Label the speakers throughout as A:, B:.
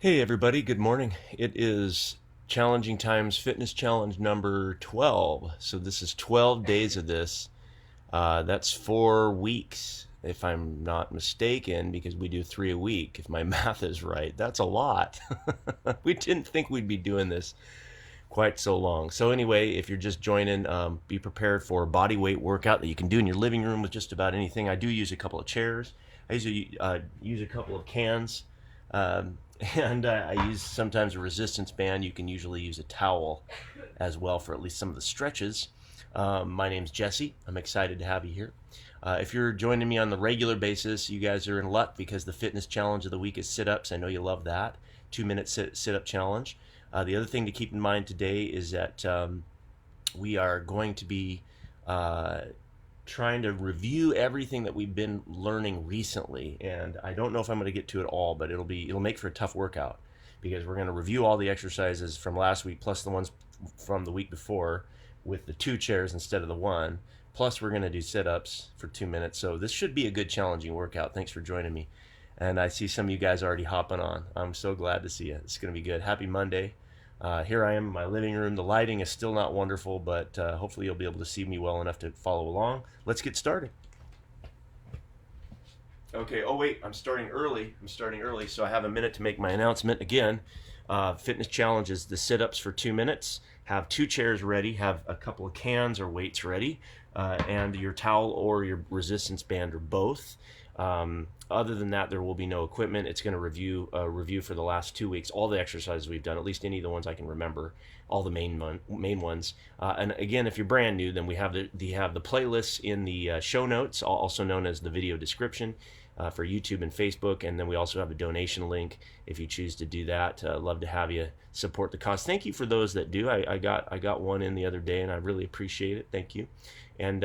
A: Hey everybody, good morning. It is Challenging Times Fitness Challenge number 12. So this is 12 days of this. That's 4 weeks, if I'm not mistaken, because we do three a week, if my math is right. That's a lot. We didn't think we'd be doing this quite so long. So anyway, if you're just joining, be prepared for a body weight workout that you can do in your living room with just about anything. I do use a couple of chairs. I usually use a couple of cans, and I use sometimes a resistance band. You can usually use a towel as well for at least some of the stretches. My name's Jesse. I'm excited to have you here. If you're joining me on the regular basis, you guys are in luck because the fitness challenge of the week is sit-ups. I know you love that. 2 minute sit-up challenge. The other thing to keep in mind today is that we are going to be uh, trying to review everything that we've been learning recently, and I don't know if I'm going to get to it all, but it'll make for a tough workout because we're going to review all the exercises from last week plus the ones from the week before with the two chairs instead of the one. Plus, we're going to do sit-ups for 2 minutes. So this should be a good challenging workout. Thanks for joining me. And I see some of you guys already hopping on. I'm so glad to see you. It's going to be good. Happy Monday. Here I am in my living room. The lighting is still not wonderful, but hopefully you'll be able to see me well enough to follow along. Let's get started. Okay. Oh wait, I'm starting early. So I have a minute to make my announcement again. Fitness challenge is the sit-ups for 2 minutes. Have two chairs ready. Have a couple of cans or weights ready, and your towel or your resistance band or both. Other than that, there will be no equipment. It's going to review for the last 2 weeks, all the exercises we've done, at least any of the ones I can remember, all the main ones. And again, if you're brand new, then we have the playlists in the show notes, also known as the video description. For YouTube and Facebook, and then we also have a donation link if you choose to do that. Love to have you support the cause. Thank you for those that do. I got one in the other day, and I really appreciate it. Thank you. And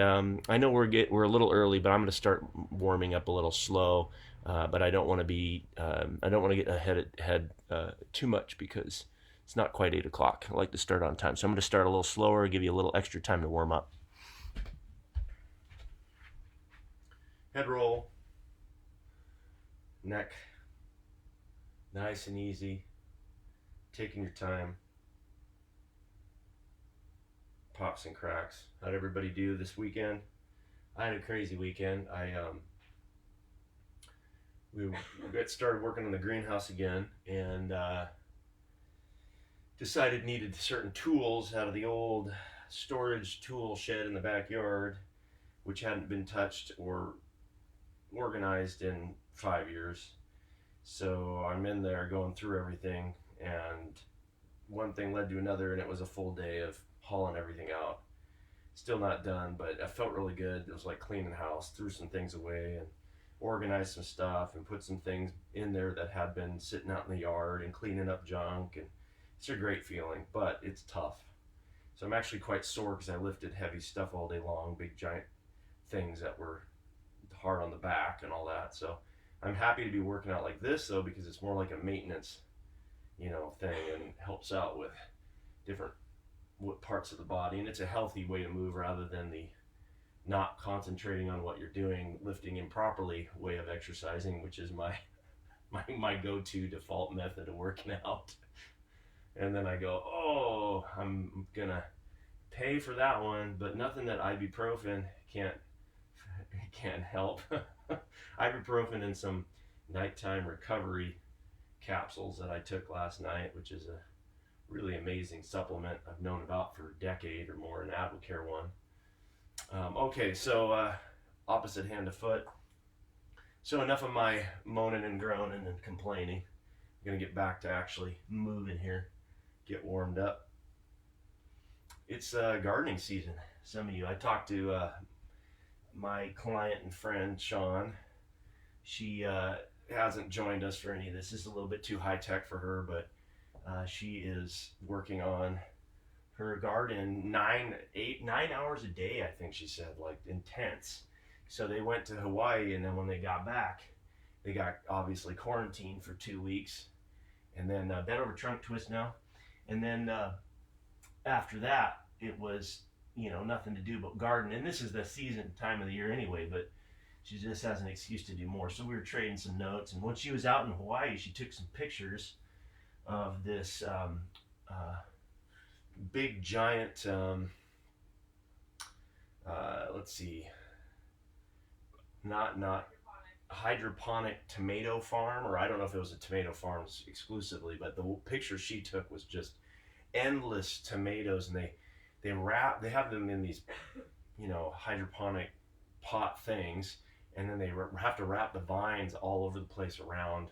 A: I know we're a little early, but I'm going to start warming up a little slow. But I don't want to get ahead too much because it's not quite 8 o'clock. I like to start on time, so I'm going to start a little slower, give you a little extra time to warm up. Head roll. Neck, nice and easy, taking your time. Pops and cracks. How'd everybody do this weekend? I had a crazy weekend. We got started working on the greenhouse again, and decided needed certain tools out of the old storage tool shed in the backyard, which hadn't been touched or organized in 5 years. So I'm in there going through everything, and one thing led to another, and it was a full day of hauling everything out. Still not done, but I felt really good. It was like cleaning the house, threw some things away, and organized some stuff, and put some things in there that had been sitting out in the yard, and cleaning up junk. And it's a great feeling, but it's tough. So I'm actually quite sore because I lifted heavy stuff all day long, big giant things that were hard on the back and all that. So I'm happy to be working out like this though, because it's more like a maintenance, thing, and helps out with different parts of the body, and it's a healthy way to move rather than the not concentrating on what you're doing, lifting improperly way of exercising, which is my go-to default method of working out. And then I go, oh, I'm gonna pay for that one, but nothing that ibuprofen can't help. Ibuprofen and some nighttime recovery capsules that I took last night, which is a really amazing supplement I've known about for a decade or more, an Advocare one. Okay, so opposite hand to foot. So enough of my moaning and groaning and complaining. I'm gonna get back to actually moving here, get warmed up. It's gardening season. Some of you, I talked to my client and friend Sean. She hasn't joined us for any of this. This is a little bit too high tech for her, but she is working on her garden 9 hours a day. I think she said, like, intense. So they went to Hawaii, and then when they got back, they got obviously quarantined for 2 weeks, and then bent over trunk twist now, and then after that it was nothing to do but garden. And this is the season time of the year anyway, but she just has an excuse to do more. So we were trading some notes, and when she was out in Hawaii, she took some pictures of this big giant, let's see, not hydroponic tomato farm, or I don't know if it was a tomato farm exclusively, but the picture she took was just endless tomatoes, and they have them in these, hydroponic pot things, and then they have to wrap the vines all over the place around,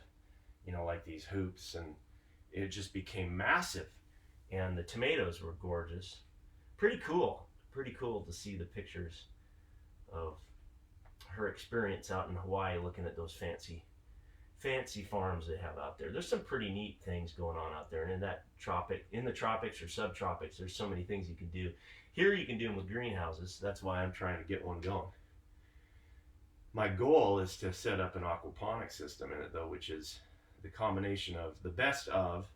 A: like these hoops, and it just became massive. And the tomatoes were gorgeous. Pretty cool. Pretty cool to see the pictures of her experience out in Hawaii, looking at those fancy farms they have out there. There's some pretty neat things going on out there, and in the tropics or subtropics, there's so many things you can do. Here you can do them with greenhouses. That's why I'm trying to get one going. My goal is to set up an aquaponic system in it, though, which is the combination of the best of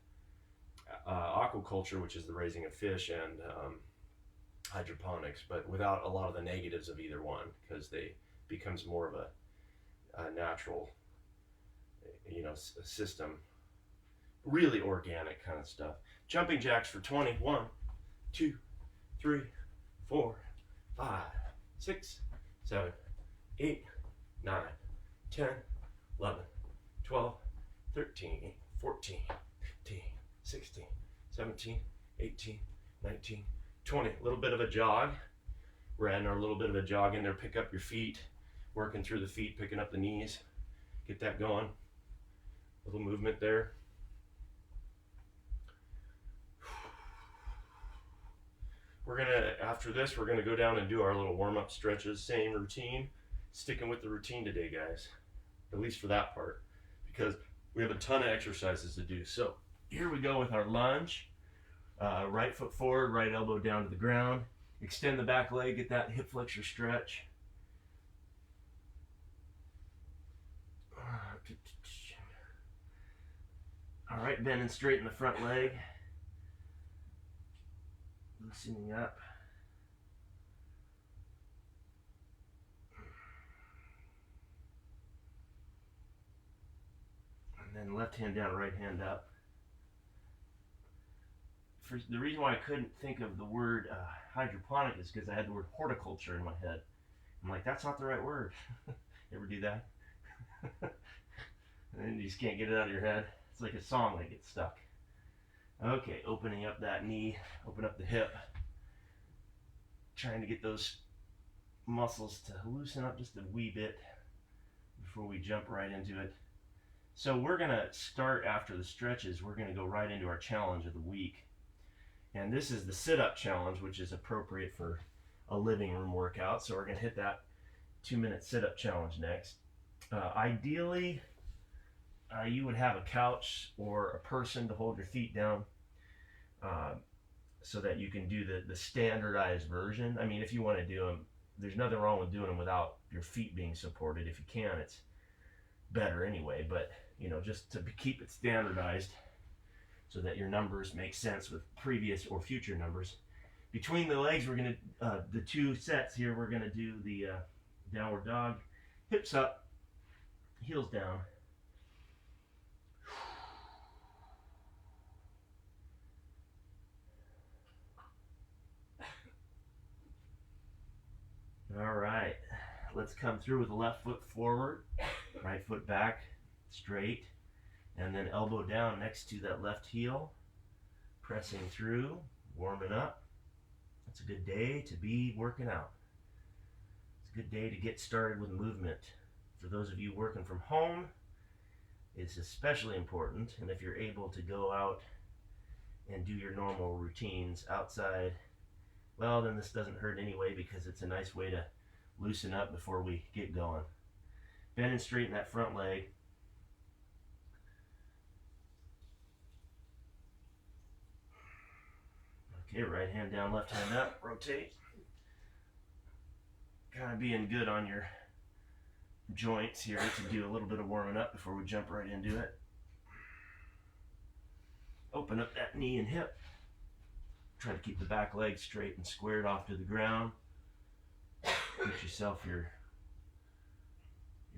A: aquaculture, which is the raising of fish, and hydroponics, but without a lot of the negatives of either one, because they becomes more of a natural, system, really organic kind of stuff. Jumping jacks for 20. 1, 2, 3, 4, 5, 6, 7, 8, 9, 10, 11, 12, 13, 14, 15, 16, 17, 18, 19, 20. A little bit of a jog. We're adding our little bit of a jog in there. Pick up your feet, working through the feet, picking up the knees. Get that going. Little movement there. After this, we're gonna go down and do our little warm-up stretches. Same routine. Sticking with the routine today, guys. At least for that part, because we have a ton of exercises to do. So here we go with our lunge. Right foot forward, right elbow down to the ground. Extend the back leg, get that hip flexor stretch. All right, bending straight in the front leg. Loosening up. And then left hand down, right hand up. For the reason why I couldn't think of the word hydroponic is because I had the word horticulture in my head. I'm like, that's not the right word. Ever do that? And then you just can't get it out of your head. It's like a song that gets stuck. Okay, opening up that knee, open up the hip. Trying to get those muscles to loosen up just a wee bit before we jump right into it. So we're gonna start after the stretches. We're gonna go right into our challenge of the week. And this is the sit-up challenge, which is appropriate for a living room workout. So we're gonna hit that 2-minute sit-up challenge next. Ideally, you would have a couch or a person to hold your feet down, so that you can do the standardized version. I mean, if you want to do them, there's nothing wrong with doing them without your feet being supported. If you can, it's better anyway. But just to keep it standardized, so that your numbers make sense with previous or future numbers. Between the legs, we're going to, the 2 sets here, we're going to do the downward dog. Hips up, heels down. All right, let's come through with the left foot forward, right foot back, straight. And then elbow down next to that left heel, pressing through, warming up. It's a good day to be working out. It's a good day to get started with movement. For those of you working from home, it's especially important. And if you're able to go out and do your normal routines outside, well, then this doesn't hurt anyway, because it's a nice way to loosen up before we get going. Bend and straighten that front leg. Okay, right hand down, left hand up, rotate. Kind of being good on your joints here to do a little bit of warming up before we jump right into it. Open up that knee and hip. Try to keep the back leg straight and squared off to the ground. Get yourself your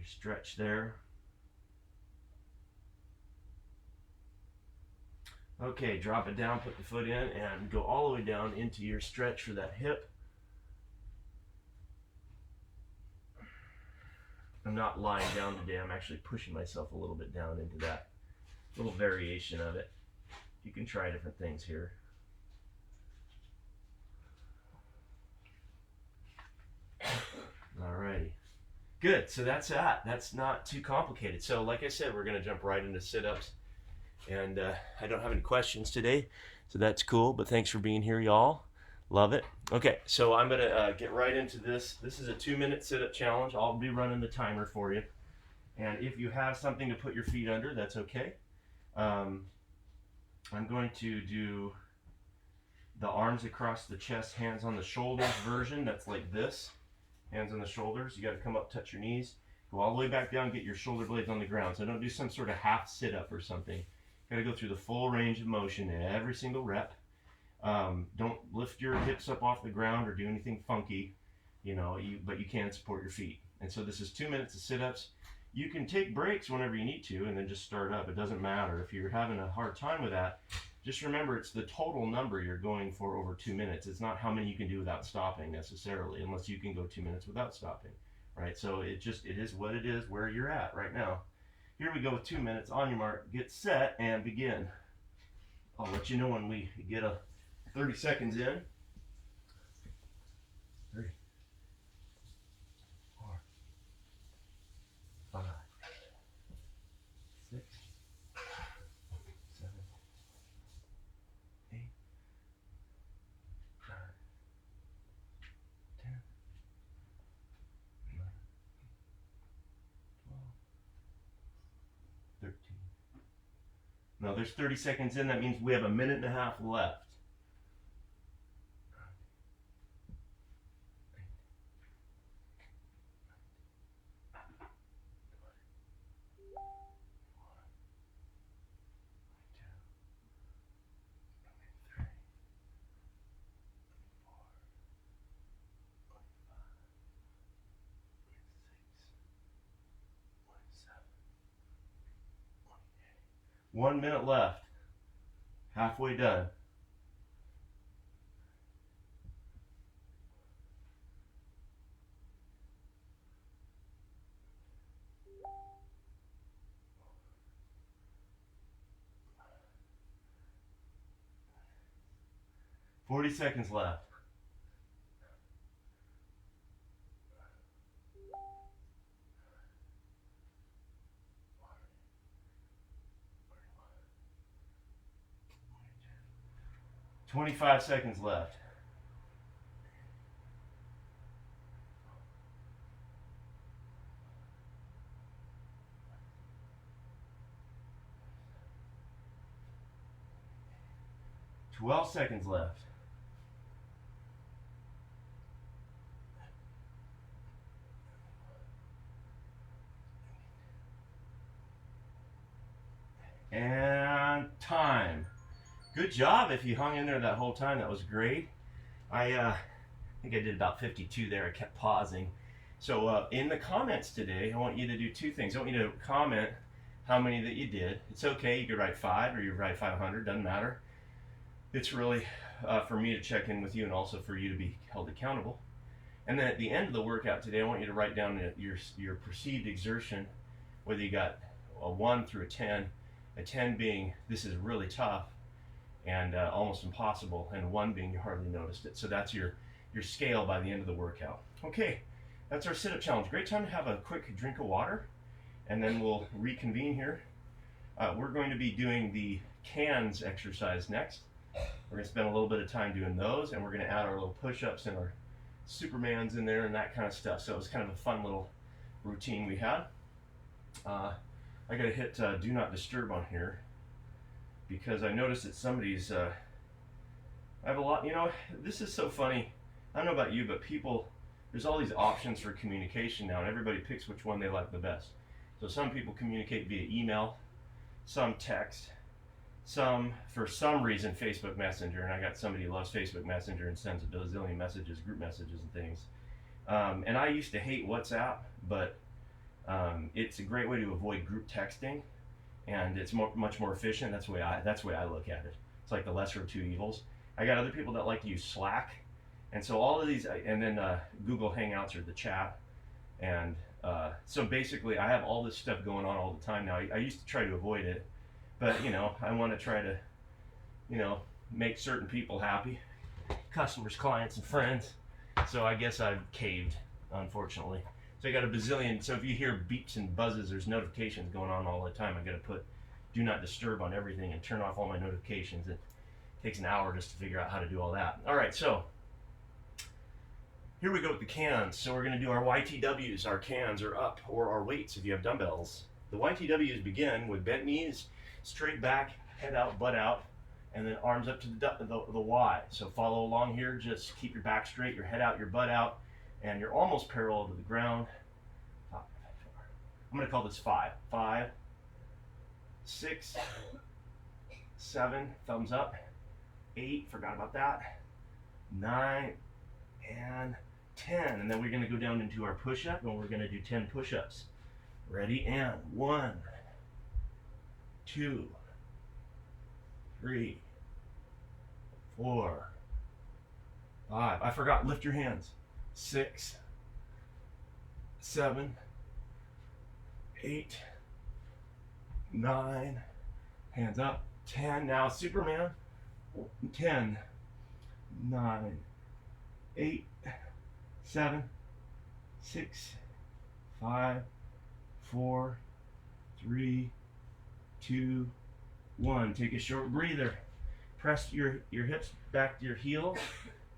A: stretch there. Okay, drop it down, put the foot in, and go all the way down into your stretch for that hip. I'm not lying down today, I'm actually pushing myself a little bit down into that little variation of it. You can try different things here. Alrighty. Good, so that's that. That's not too complicated. So like I said, we're gonna jump right into sit-ups. And I don't have any questions today, so that's cool, but thanks for being here, y'all. Love it. Okay, so I'm gonna get right into this. This is a 2-minute sit-up challenge. I'll be running the timer for you. And if you have something to put your feet under, that's okay. I'm going to do the arms across the chest, hands on the shoulders version. That's like this. Hands on the shoulders. You got to come up, touch your knees. Go all the way back down, get your shoulder blades on the ground. So don't do some sort of half sit-up or something. Got to go through the full range of motion in every single rep. Don't lift your hips up off the ground or do anything funky, but you can support your feet. And so this is 2 minutes of sit-ups. You can take breaks whenever you need to and then just start up. It doesn't matter. If you're having a hard time with that, just remember it's the total number you're going for over 2 minutes. It's not how many you can do without stopping necessarily, unless you can go 2 minutes without stopping, right? So it is what it is where you're at right now. Here we go with 2 minutes. On your mark, get set, and begin. I'll let you know when we get a 30 seconds in. 3, 4, 5, 6, 7, 8, 9, 10, 11, 12, 13. Now there's 30 seconds in. That means we have a minute and a half left. 1 minute left. Halfway done. Forty seconds left. 25 seconds left. Twelve seconds left. And time. Good job if you hung in there that whole time. That was great. I think I did about 52 there. I kept pausing. So in the comments today, I want you to do 2 things. I want you to comment how many that you did. It's okay. You could write 5 or you could write 500. Doesn't matter. It's really for me to check in with you and also for you to be held accountable. And then at the end of the workout today, I want you to write down your perceived exertion, whether you got a 1 through a 10 being this is really tough and almost impossible, and 1 being you hardly noticed it. So that's your scale by the end of the workout. Okay, that's our sit-up challenge. Great time to have a quick drink of water, and then we'll reconvene here. We're going to be doing the cans exercise next. We're going to spend a little bit of time doing those, and we're going to add our little push-ups and our Supermans in there and that kind of stuff. So it was kind of a fun little routine we had. I got to hit do not disturb on here because I noticed that somebody's I have a lot, this is so funny. I don't know about you, but there's all these options for communication now, and everybody picks which one they like the best. So some people communicate via email, some text, some, for some reason, Facebook Messenger, and I got somebody who loves Facebook Messenger and sends a bazillion messages, group messages and things. And I used to hate WhatsApp, but it's a great way to avoid group texting, and it's much more efficient. That's the way I look at it. It's like the lesser of two evils. I got other people that like to use Slack, and so all of these, and then Google Hangouts or the chat, and so basically I have all this stuff going on all the time now. I used to try to avoid it, but you know, I want to try to, you know, make certain people happy, customers, clients, and friends. So I guess I've caved, unfortunately. So I got a bazillion. So if you hear beeps and buzzes, there's notifications going on all the time. I got to put do not disturb on everything and turn off all my notifications. It takes an hour just to figure out how to do all that. All right, so here we go with the cans. So we're going to do our YTWs. Our cans are up, or our weights if you have dumbbells. The YTWs begin with bent knees, straight back, head out, butt out, and then arms up to the Y. So follow along here. Just keep your back straight, your head out, your butt out, and you're almost parallel to the ground. I'm going to call this 5. 5, 6, 7, thumbs up. 8, forgot about that. 9, and 10. And then we're going to go down into our push-up, and we're going to do 10 push-ups. Ready? And 1, 2, 3, 4, 5. I forgot, lift your hands. 6, 7, 8, 9, hands up. 10. Now Superman. 10, 9, 8, 7, 6, 5, 4, 3, 2, 1. Take a short breather. Press your hips back to your heels.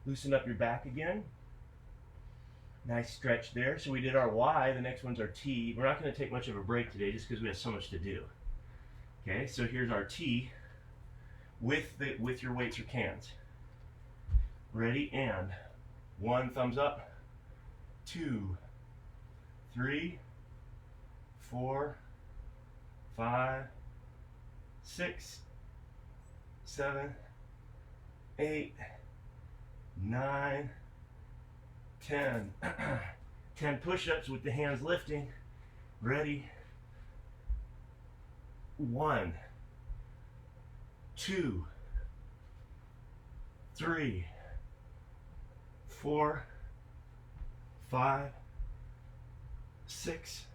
A: Loosen up your back again. Nice stretch there. So we did our Y. The next one's our T. We're not going to take much of a break today just because we have so much to do. Okay, so here's our T with your weights or cans. Ready? And 1, thumbs up. 2, 3, 4, 5, 6, 7, 8, 9, 10. 10 push-ups with the hands lifting. Ready? 1, 2, 3, 4, 5, 6,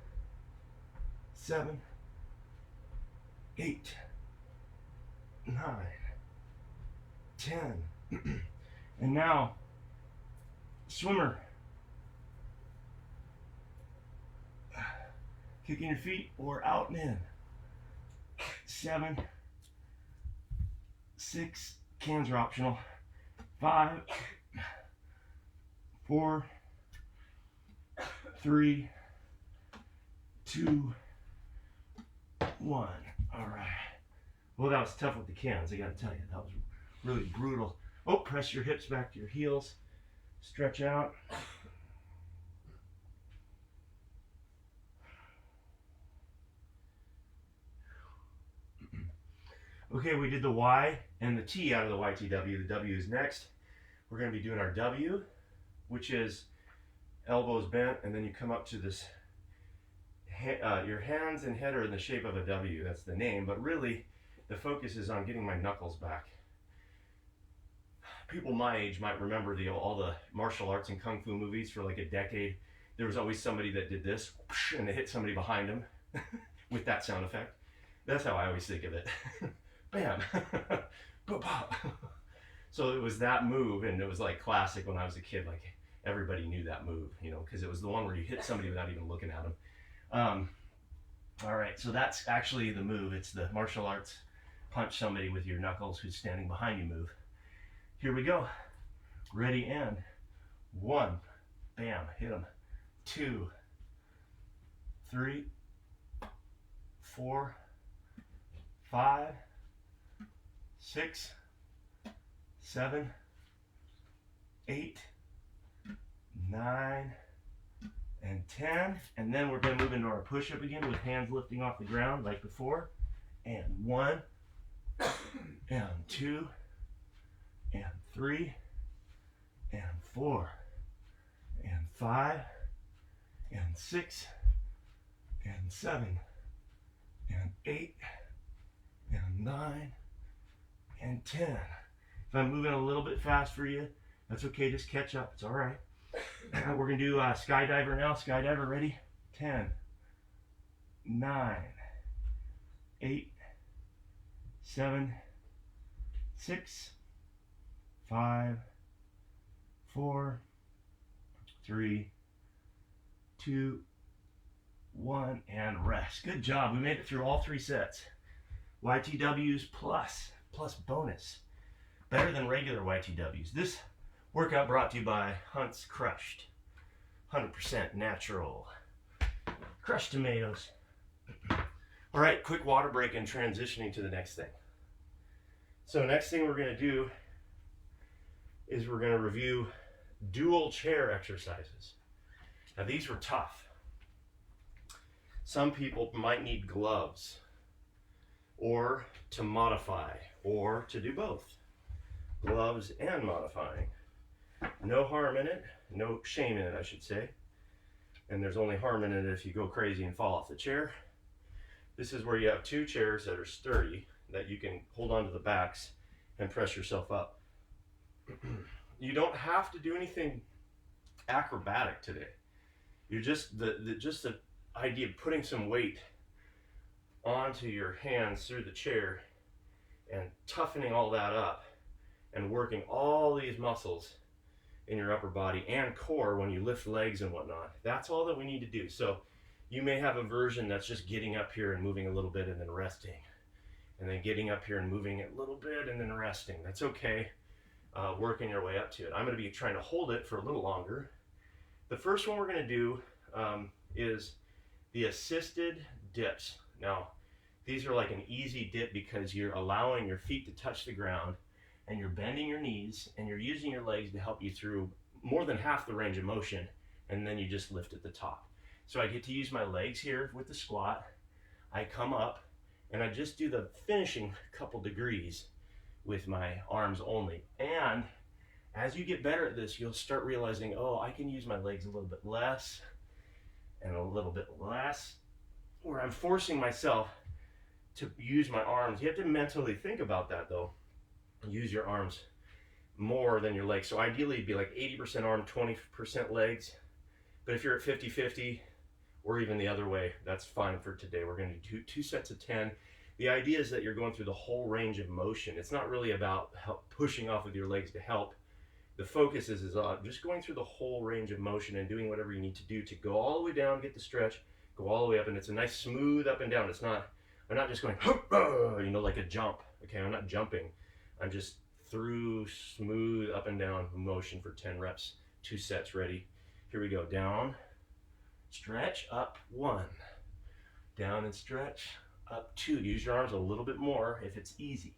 A: 7, 8, 9, 10. And now, swimmer. Kicking your feet or out and in. 7, 6, cans are optional. 5, 4, 3, 2, 1. All right. Well, that was tough with the cans. I got to tell you, that was really brutal. Oh, press your hips back to your heels. Stretch out. Okay, we did the Y and the T out of the YTW. The W is next. We're going to be doing our W, which is elbows bent, and then you come up to this. Your hands and head are in the shape of a W. That's the name, but really the focus is on getting my knuckles back. People my age might remember all the martial arts and kung fu movies for like a decade. There was always somebody that did this, and they hit somebody behind them with that sound effect. That's how I always think of it. Bam. So it was that move, and it was like classic when I was a kid. Like everybody knew that move, you know, because it was the one where you hit somebody without even looking at them. All right, so that's actually the move. It's the martial arts punch somebody with your knuckles who's standing behind you move. Here we go. Ready and 1, bam, hit them. 2, 3, 4, 5, 6, 7, 8, 9, and 10. And then we're going to move into our push-up again with hands lifting off the ground like before. And 1, and 2, and 3, and 4, and 5, and 6, and 7, and 8, 9, and 10. If I'm moving a little bit fast for you, that's okay, just catch up, it's all right. We're gonna do skydiver now. Skydiver, ready? 10, 9, 8, 7, 6, 5, 4, 3, 2, 1, and rest. Good job. We made it through all 3 sets. YTWs plus bonus. Better than regular YTWs. This workout brought to you by Hunt's Crushed. 100% natural. Crushed tomatoes. All right, quick water break and transitioning to the next thing. So next thing we're going to do is we're going to review dual chair exercises. Now these were tough. Some people might need gloves, or to modify, or to do both. Gloves and modifying. No harm in it, no shame in it, I should say. And there's only harm in it if you go crazy and fall off the chair. This is where you have 2 chairs that are sturdy, that you can hold onto the backs and press yourself up. You don't have to do anything acrobatic today. You're just the idea of putting some weight onto your hands through the chair and toughening all that up and working all these muscles in your upper body and core when you lift legs and whatnot. That's all that we need to do. So you may have a version that's just getting up here and moving a little bit and then resting, and then getting up here and moving a little bit and then resting. That's okay. Working your way up to it. I'm going to be trying to hold it for a little longer. The first one we're going to do is the assisted dips. Now, these are like an easy dip because you're allowing your feet to touch the ground and you're bending your knees and you're using your legs to help you through more than half the range of motion, and then you just lift at the top. So I get to use my legs here with the squat. I come up and I just do the finishing couple degrees with my arms only. And as you get better at this, you'll start realizing, oh, I can use my legs a little bit less and a little bit less, where I'm forcing myself to use my arms. You have to mentally think about that though. Use your arms more than your legs. So ideally it'd be like 80% arm, 20% legs. But if you're at 50-50 or even the other way, that's fine for today. We're going to do 2 sets of 10. The idea is that you're going through the whole range of motion. It's not really about pushing off with your legs to help. The focus is just going through the whole range of motion and doing whatever you need to do to go all the way down, get the stretch, go all the way up, and it's a nice smooth up and down. I'm not just going, you know, like a jump. Okay, I'm not jumping. I'm just through smooth up and down motion for 10 reps, 2 sets. Ready? Here we go. Down, stretch, up, 1. Down and stretch, up, 2. Use your arms a little bit more if it's easy.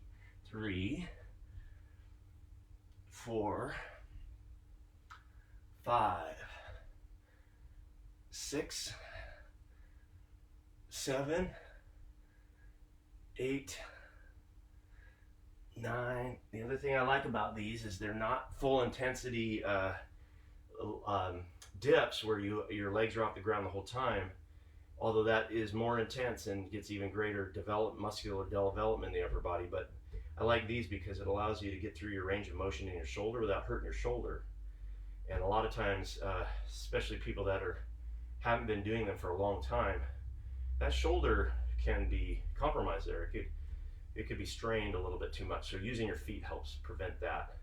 A: 3, 4, 5, 6, 7, 8, 9. The other thing I like about these is they're not full intensity dips where your legs are off the ground the whole time, although that is more intense and gets even greater muscular development in the upper body. But I like these because it allows you to get through your range of motion in your shoulder without hurting your shoulder. And a lot of times, especially people that haven't been doing them for a long time, that shoulder can be compromised there. It could be strained a little bit too much. So using your feet helps prevent that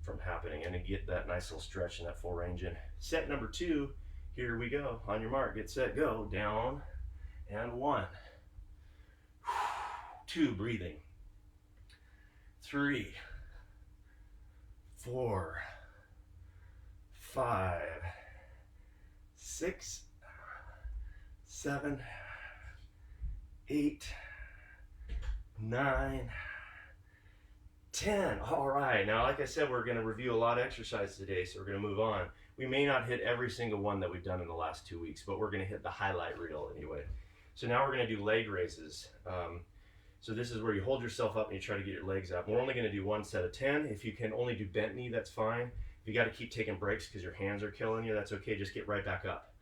A: from happening and to get that nice little stretch and that full range in. Set number 2, here we go. On your mark, get set, go. Down and 1. 2, breathing. 3, 4, 5, 6, 7, 8, 9, 10. All right, now like I said, we're going to review a lot of exercises today, so we're going to move on. We may not hit every single one that we've done in the last 2 weeks, but we're going to hit the highlight reel anyway. So now we're going to do leg raises. So this is where you hold yourself up and you try to get your legs up. We're only going to do 1 set of 10. If you can only do bent knee, that's fine. If you got to keep taking breaks because your hands are killing you, that's okay. Just get right back up.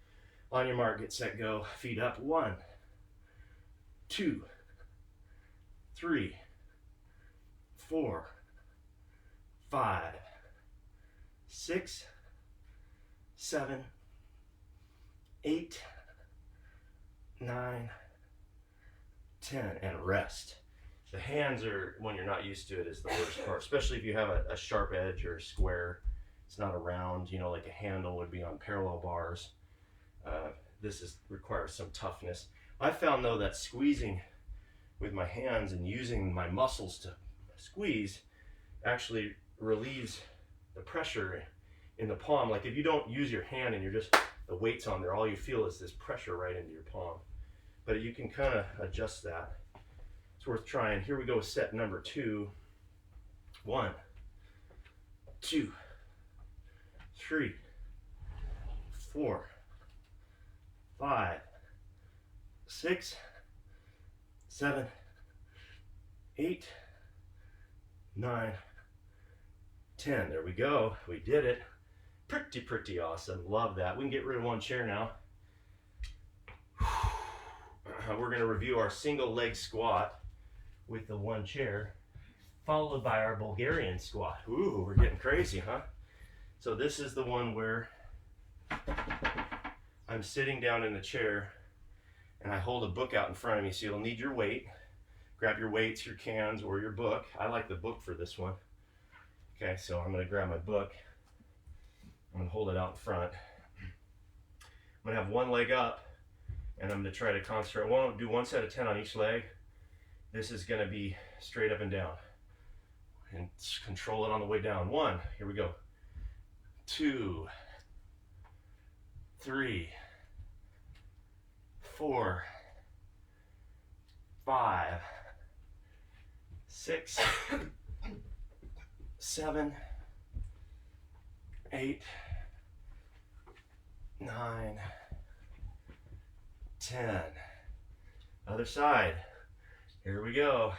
A: On your mark, get set, go. Feet up. 1, 2, 3, 4, 5, 6, 7, 8, 9, 10, and rest. The hands are, when you're not used to it, is the worst part, especially if you have a sharp edge or a square. It's not a round, you know, like a handle would be on parallel bars. This requires some toughness. I found though that squeezing with my hands and using my muscles to squeeze actually relieves the pressure in the palm. Like if you don't use your hand and you're just, the weight's on there, all you feel is this pressure right into your palm. But you can kind of adjust that. It's worth trying. Here we go with set number 2. 1, 2, 3, 4, 5, 6, 7, 8, 9, 10. There we go. We did it. Pretty awesome. Love that. We can get rid of one chair now. We're going to review our single leg squat with the one chair, followed by our Bulgarian squat. Ooh, we're getting crazy, huh? So this is the one where I'm sitting down in the chair and I hold a book out in front of me, so you'll need your weight. Grab your weights, your cans, or your book. I like the book for this one. Okay, so I'm going to grab my book. I'm going to hold it out in front. I'm going to have one leg up, and I'm going to try to concentrate. I want to do 1 set of 10 on each leg. This is going to be straight up and down. And control it on the way down. 1, here we go. 2, 3, 4, 5, 6, 7, 8, 9, 10. Other side. Here we go.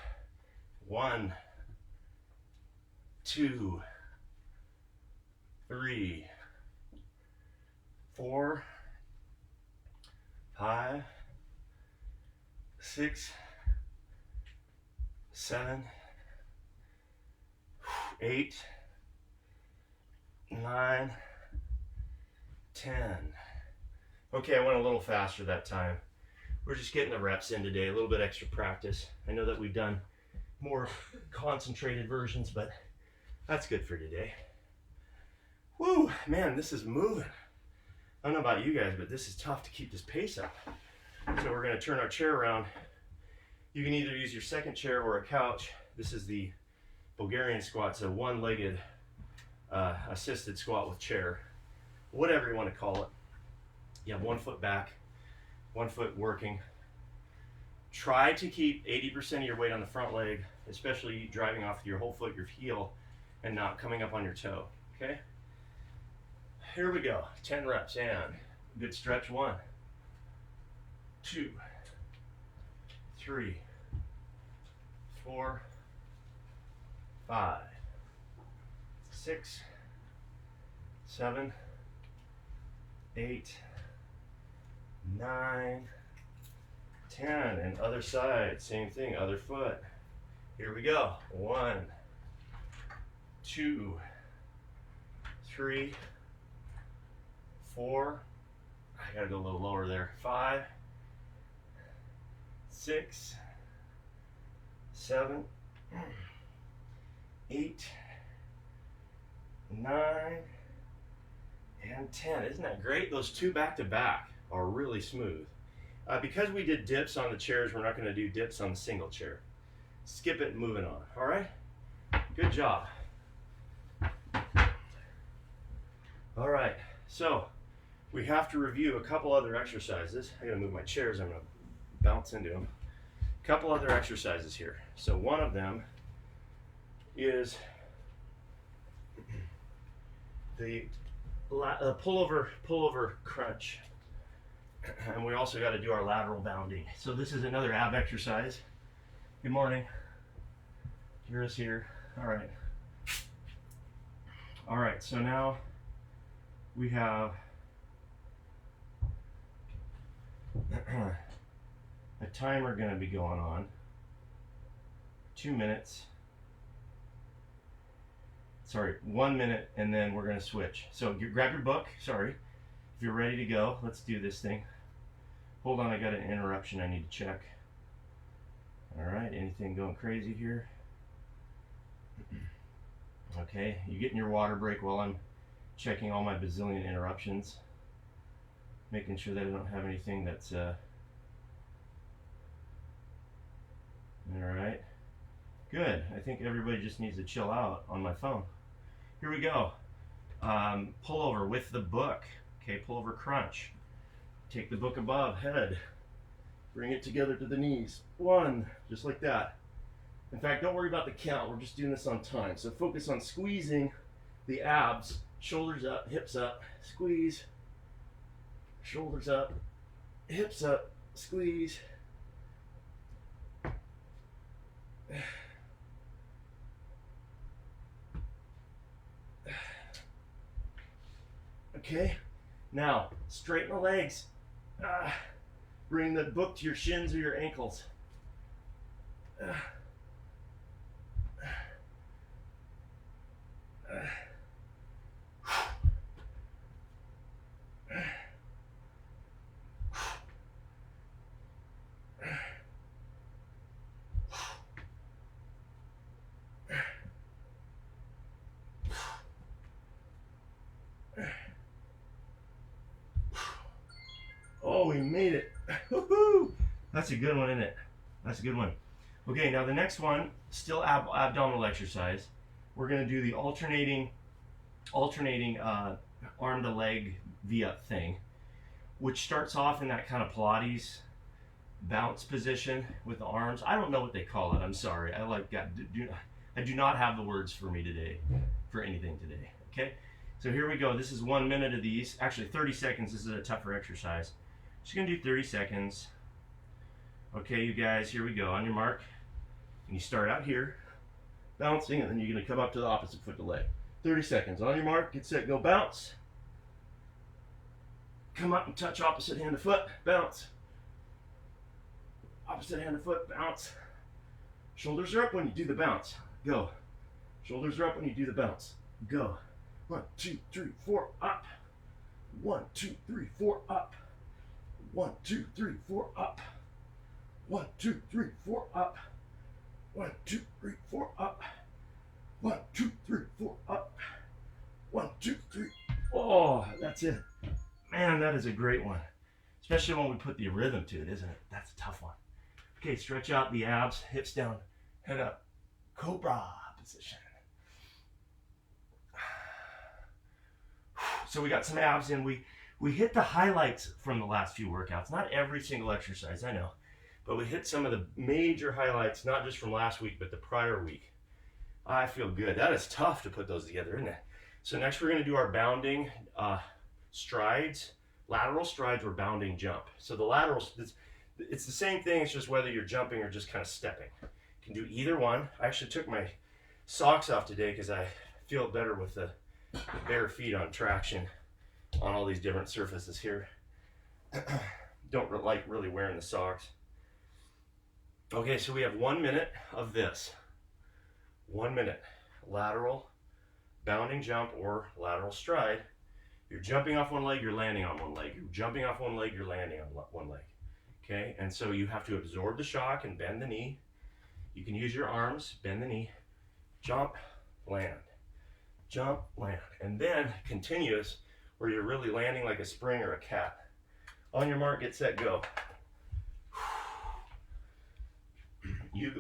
A: 1, 2, 3, 4, 5, 6, 7, 8, 9, 10. Okay, I went a little faster that time. We're just getting the reps in today, a little bit extra practice. I know that we've done more concentrated versions, but that's good for today. Woo, man, this is moving. I don't know about you guys, but this is tough to keep this pace up. So we're going to turn our chair around. You can either use your second chair or a couch. This is the Bulgarian squat, so one-legged assisted squat with chair, whatever you want to call it. You have 1 foot back, 1 foot working. Try to keep 80% of your weight on the front leg, especially driving off your whole foot, your heel, and not coming up on your toe, okay? Here we go, 10 reps, and good stretch. 1, 2, 3, 4, 5, 6, 7, 8, 9, 10, and other side, same thing, other foot. Here we go. 1, 2, 3, 4. I gotta go a little lower there. 5, 6, 7, 8, 9, and 10. Isn't that great? Those 2 back to back are really smooth. Because we did dips on the chairs, we're not going to do dips on the single chair. Skip it and moving on. All right? Good job. All right. So we have to review a couple other exercises. I got to move my chairs. I'm going to bounce into them. A couple other exercises here. So one of them is the pullover crunch, and we also got to do our lateral bounding. So this is another ab exercise. Good morning. Kira's here. All right, so now we have a timer going to be going on. 2 minutes. sorry, 1 minute, and then we're gonna switch. So grab your book, sorry. If you're ready to go, let's do this thing. Hold on, I got an interruption I need to check. All right, anything going crazy here? Okay, you getting your water break while I'm checking all my bazillion interruptions, making sure that I don't have anything that's all right, good. I think everybody just needs to chill out on my phone. Here we go. Pull over with the book. Okay, pull over crunch. Take the book above head, bring it together to the knees. 1, just like that. In fact, don't worry about the count, we're just doing this on time. So focus on squeezing the abs, shoulders up, hips up, squeeze, shoulders up, hips up, squeeze. Okay, now straighten the legs. Bring the book to your shins or your ankles. Oh, we made it. Woohoo! That's a good one, isn't it? That's a good one. Okay, now the next one, still abdominal exercise. We're going to do the alternating arm to leg V-up thing, which starts off in that kind of Pilates bounce position with the arms. I don't know what they call it. I'm sorry. I do not have the words for me today, for anything today. Okay, so here we go. This is 1 minute of these. Actually, 30 seconds. This is a tougher exercise. Just gonna do 30 seconds. Okay, you guys, here we go. On your mark, and you start out here, bouncing, and then you're gonna come up to the opposite foot to leg. 30 seconds. On your mark, get set, go, bounce. Come up and touch opposite hand to foot, bounce. Opposite hand to foot, bounce. Shoulders are up when you do the bounce, go. Shoulders are up when you do the bounce, go. 1, 2, 3, 4, up. 1, 2, 3, 4, up. 1, 2, 3, 4, up. 1, 2, 3, 4, up. 1, 2, 3, 4, up. 1, 2, 3, 4, up. 1, 2, 3. Oh, that's it. Man, that is a great one. Especially when we put the rhythm to it, isn't it? That's a tough one. Okay, stretch out the abs, hips down, head up. Cobra position. So we got some abs in. We hit the highlights from the last few workouts. Not every single exercise, I know. But we hit some of the major highlights, not just from last week, but the prior week. I feel good. That is tough to put those together, isn't it? So next we're going to do our bounding strides. Lateral strides or bounding jump. So the laterals, it's the same thing. It's just whether you're jumping or just kind of stepping. You can do either one. I actually took my socks off today because I feel better with the bare feet on traction on all these different surfaces here. Don't like really wearing the socks. Okay, so we have 1 minute of this. 1 minute. Lateral, bounding jump, or lateral stride. You're jumping off one leg, you're landing on one leg. You're jumping off one leg, you're landing on one leg. Okay, and so you have to absorb the shock and bend the knee. You can use your arms, bend the knee, jump, land. Jump, land. And then continuous, where you're really landing like a spring or a cat. On your mark, get set, go.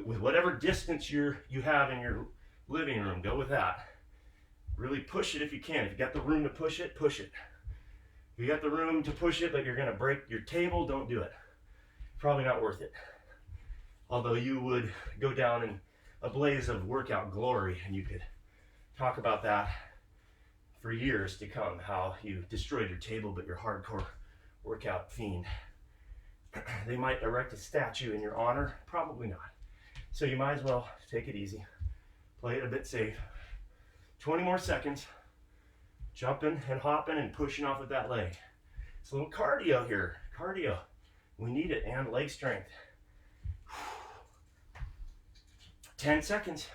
A: With whatever distance you have in your living room, go with that. Really push it if you can. If you got the room to push it, push it. If you got the room to push it, but you're gonna break your table, don't do it. Probably not worth it. Although you would go down in a blaze of workout glory, and you could talk about that for years to come, how you destroyed your table, but you're hardcore workout fiend. They might erect a statue in your honor, probably not. So you might as well take it easy. Play it a bit safe. 20 more seconds. Jumping and hopping and pushing off with that leg. It's a little cardio here. Cardio. We need it, and leg strength. 10 seconds.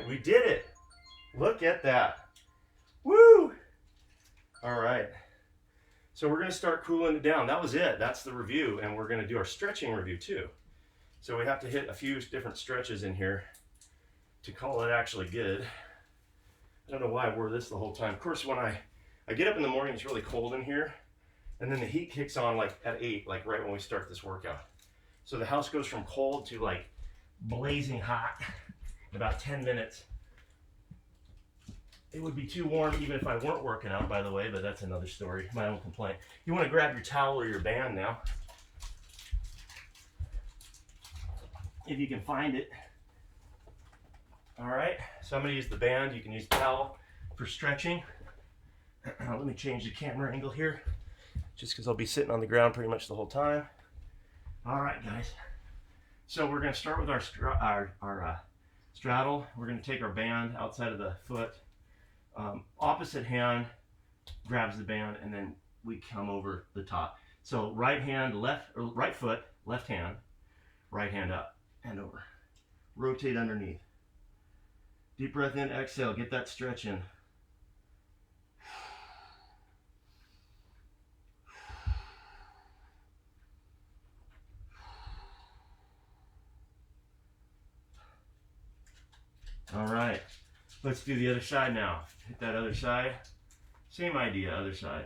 A: right, we did it. Look at that. Woo! All right. So we're going to start cooling it down. That was it. That's the review. And we're going to do our stretching review too. So we have to hit a few different stretches in here to call it actually good. I don't know why I wore this the whole time. Of course, when I get up in the morning, it's really cold in here. And then the heat kicks on like at 8, like right when we start this workout. So the house goes from cold to like blazing hot in about 10 minutes. It would be too warm even if I weren't working out, by the way, but that's another story, my own complaint. You want to grab your towel or your band now, if you can find it. All right, so I'm going to use the band. You can use the towel for stretching. Let me change the camera angle here, just because I'll be sitting on the ground pretty much the whole time. All right, guys. So we're going to start with our straddle. We're going to take our band outside of the foot. Opposite hand grabs the band, and then we come over the top. So right hand, left, or right foot, left hand, right hand up and over. Rotate underneath. Deep breath in, exhale, get that stretch in. All right, let's do the other side now. Hit that other side. Same idea, other side.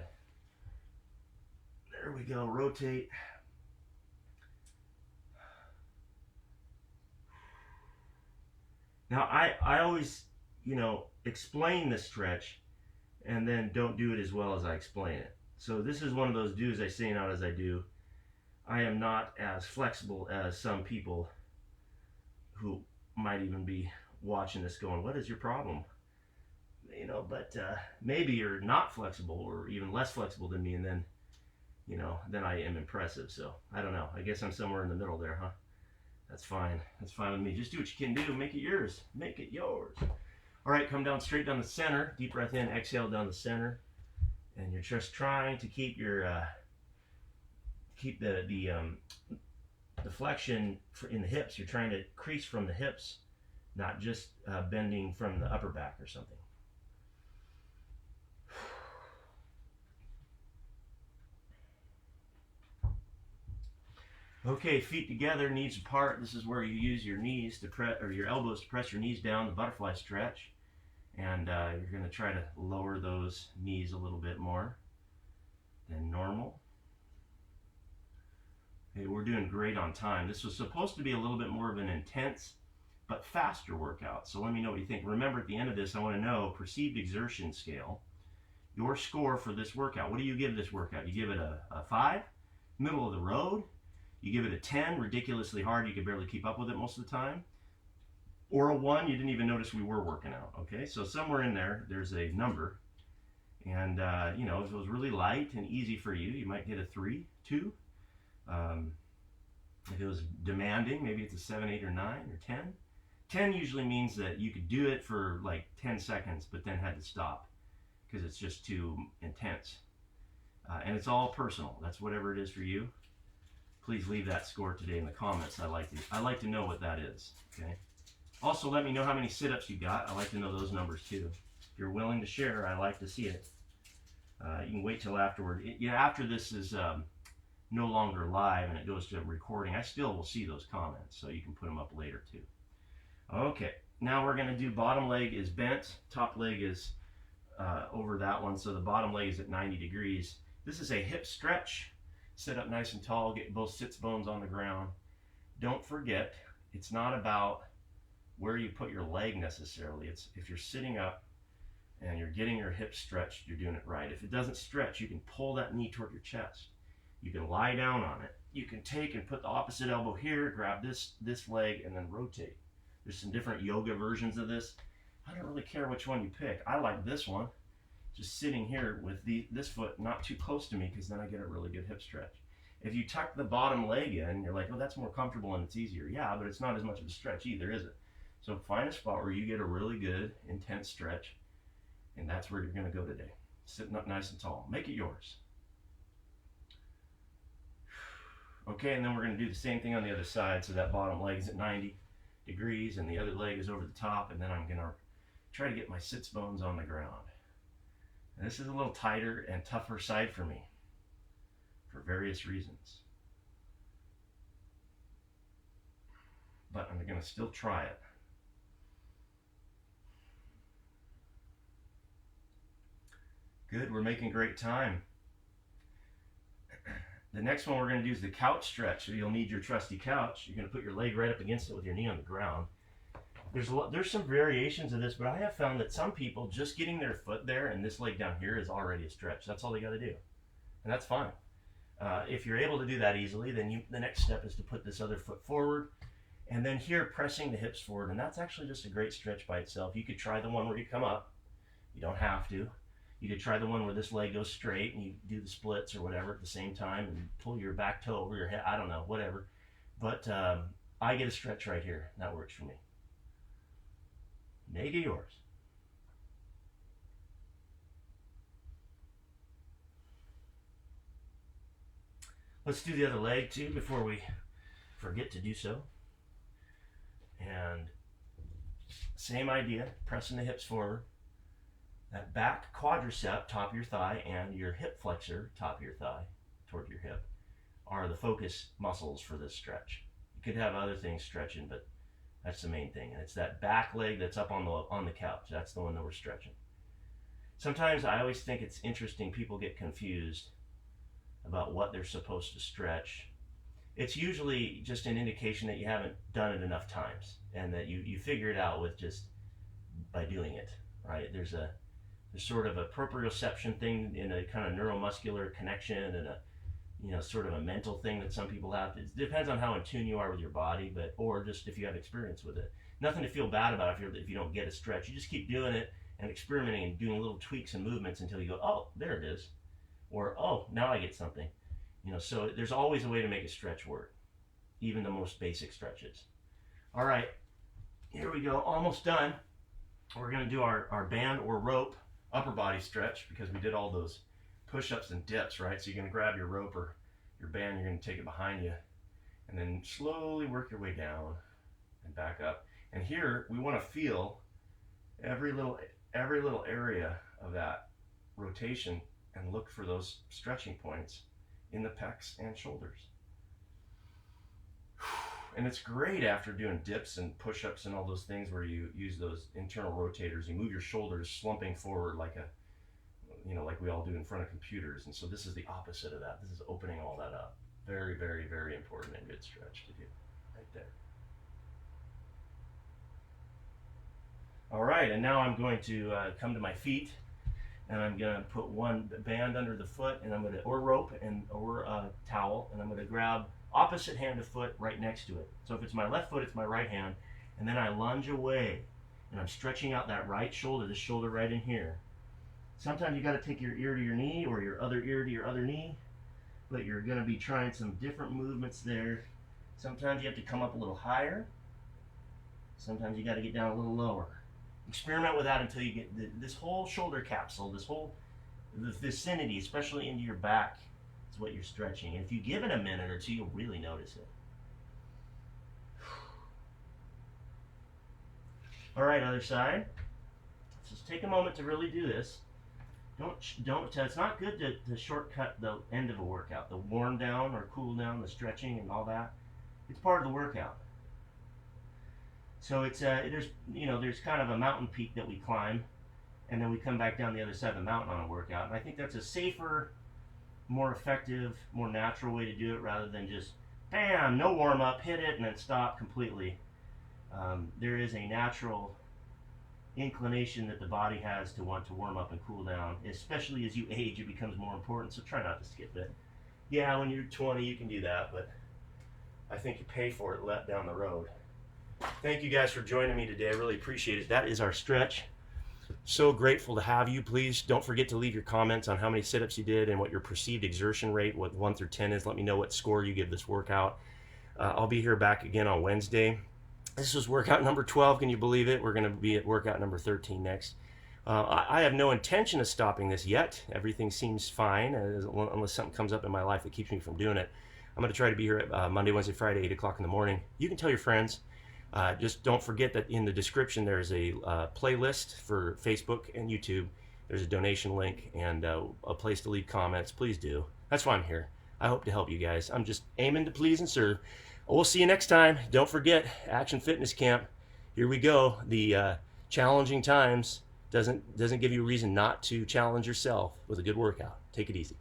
A: There we go, rotate. Now, I always, explain the stretch and then don't do it as well as I explain it. So this is one of those do's I say, not as I do. I am not as flexible as some people who might even be watching this going, what is your problem? But maybe you're not flexible or even less flexible than me, and then, then I am impressive. So I don't know. I guess I'm somewhere in the middle there, huh? That's fine. That's fine with me. Just do what you can do. Make it yours. Make it yours. All right, come down straight down the center. Deep breath in, exhale down the center. And you're just trying to keep your the flexion in the hips. You're trying to crease from the hips, not just bending from the upper back or something. Okay, feet together, knees apart. This is where you use your knees to press, or your elbows to press your knees down, the butterfly stretch. And you're going to try to lower those knees a little bit more than normal. Okay, we're doing great on time. This was supposed to be a little bit more of an intense but faster workout. So let me know what you think. Remember, at the end of this, I want to know perceived exertion scale, your score for this workout. What do you give this workout? You give it a 5, middle of the road. You give it a 10, ridiculously hard, you could barely keep up with it most of the time. Or a 1, you didn't even notice we were working out, okay? So somewhere in there, there's a number. And, if it was really light and easy for you, you might get a 3, 2. If it was demanding, maybe it's a 7, 8, or 9, or 10. 10 usually means that you could do it for like 10 seconds, but then had to stop because it's just too intense. And it's all personal. That's whatever it is for you. Please leave that score today in the comments. I like to know what that is. Okay. Also, let me know how many sit-ups you got. I like to know those numbers too. If you're willing to share, I like to see it. You can wait till afterward. After this is no longer live and it goes to recording, I still will see those comments, so you can put them up later too. Okay. Now we're going to do bottom leg is bent, top leg is over that one, so the bottom leg is at 90 degrees. This is a hip stretch. Sit up nice and tall, get both sits bones on the ground. Don't forget, it's not about where you put your leg necessarily. It's if you're sitting up and you're getting your hips stretched, you're doing it right. If it doesn't stretch, you can pull that knee toward your chest. You can lie down on it. You can take and put the opposite elbow here, grab this leg, and then rotate. There's some different yoga versions of this. I don't really care which one you pick. I like this one. Just sitting here with this foot not too close to me, because then I get a really good hip stretch. If you tuck the bottom leg in, you're like, oh, that's more comfortable and it's easier. Yeah, but it's not as much of a stretch either, is it? So find a spot where you get a really good, intense stretch, and that's where you're going to go today. Sitting up nice and tall. Make it yours. Okay, and then we're going to do the same thing on the other side. So that bottom leg is at 90. degrees, and the other leg is over the top, and then I'm going to try to get my sits bones on the ground. And this is a little tighter and tougher side for me for various reasons. But I'm going to still try it. Good, we're making great time. The next one we're going to do is the couch stretch. So you'll need your trusty couch. You're going to put your leg right up against it with your knee on the ground. There's some variations of this, but I have found that some people just getting their foot there and this leg down here is already a stretch. That's all they got to do, and that's fine. If you're able to do that easily, then the next step is to put this other foot forward, and then here pressing the hips forward, and that's actually just a great stretch by itself. You could try the one where you come up. You don't have to. You could try the one where this leg goes straight and you do the splits or whatever at the same time and pull your back toe over your head. I don't know, whatever. But I get a stretch right here. That works for me. Make it yours. Let's do the other leg too before we forget to do so. And same idea, pressing the hips forward. That back quadricep, top of your thigh, and your hip flexor, top of your thigh, toward your hip, are the focus muscles for this stretch. You could have other things stretching, but that's the main thing. And it's that back leg that's up on the couch. That's the one that we're stretching. Sometimes I always think it's interesting, people get confused about what they're supposed to stretch. It's usually just an indication that you haven't done it enough times and that you figure it out with just by doing it, right? There's sort of a proprioception thing in a kind of neuromuscular connection and a sort of a mental thing that some people have. It depends on how in tune you are with your body, or just if you have experience with it. Nothing to feel bad about if you don't get a stretch. You just keep doing it and experimenting and doing little tweaks and movements until you go, oh, there it is. Or, oh, now I get something. So there's always a way to make a stretch work, even the most basic stretches. All right, here we go, almost done. We're gonna do our band or rope upper body stretch because we did all those push-ups and dips, right? So you're gonna grab your rope or your band, you're gonna take it behind you and then slowly work your way down and back up. And here we wanna feel every little area of that rotation and look for those stretching points in the pecs and shoulders. And it's great after doing dips and push-ups and all those things where you use those internal rotators. You move your shoulders slumping forward like like we all do in front of computers. And so this is the opposite of that. This is opening all that up. Very, very, very important and good stretch to do right there. All right, and now I'm going to come to my feet, and I'm going to put one band under the foot, and or rope or a towel, and I'm going to grab opposite hand of foot right next to it. So if it's my left foot, it's my right hand, and then I lunge away, and I'm stretching out that right shoulder, this shoulder right in here. Sometimes you got to take your ear to your knee or your other ear to your other knee, but you're going to be trying some different movements there. Sometimes you have to come up a little higher. Sometimes you got to get down a little lower. Experiment with that until you get this whole shoulder capsule, the vicinity, especially into your back, is what you're stretching. And if you give it a minute or two, you'll really notice it. All right, other side. Just take a moment to really do this. Don't. It's not good to shortcut the end of a workout, the warm down or cool down, the stretching and all that. It's part of the workout. So it's there's kind of a mountain peak that we climb, and then we come back down the other side of the mountain on a workout. And I think that's a safer, more effective, more natural way to do it rather than just bam, no warm up, hit it and then stop completely. There is a natural inclination that the body has to want to warm up and cool down, especially as you age. It becomes more important, so try not to skip it. Yeah, when you're 20 you can do that, but I think you pay for it down the road. Thank you guys for joining me today. I really appreciate it. That is our stretch. So grateful to have you. Please don't forget to leave your comments on how many sit-ups you did and what your perceived exertion rate, what 1 through 10 is. Let me know what score you give this workout. I'll be here back again on Wednesday. This was workout number 12. Can you believe it? We're going to be at workout number 13 next. I have no intention of stopping this yet. Everything seems fine, unless something comes up in my life that keeps me from doing it. I'm going to try to be here at Monday, Wednesday, Friday, 8 o'clock in the morning. You can tell your friends. Just don't forget that in the description there's a playlist for Facebook and YouTube. There's a donation link and a place to leave comments. Please do. That's why I'm here. I hope to help you guys. I'm just aiming to please and serve. We'll see you next time. Don't forget, Action Fitness Camp. Here we go. The challenging times doesn't give you a reason not to challenge yourself with a good workout. Take it easy.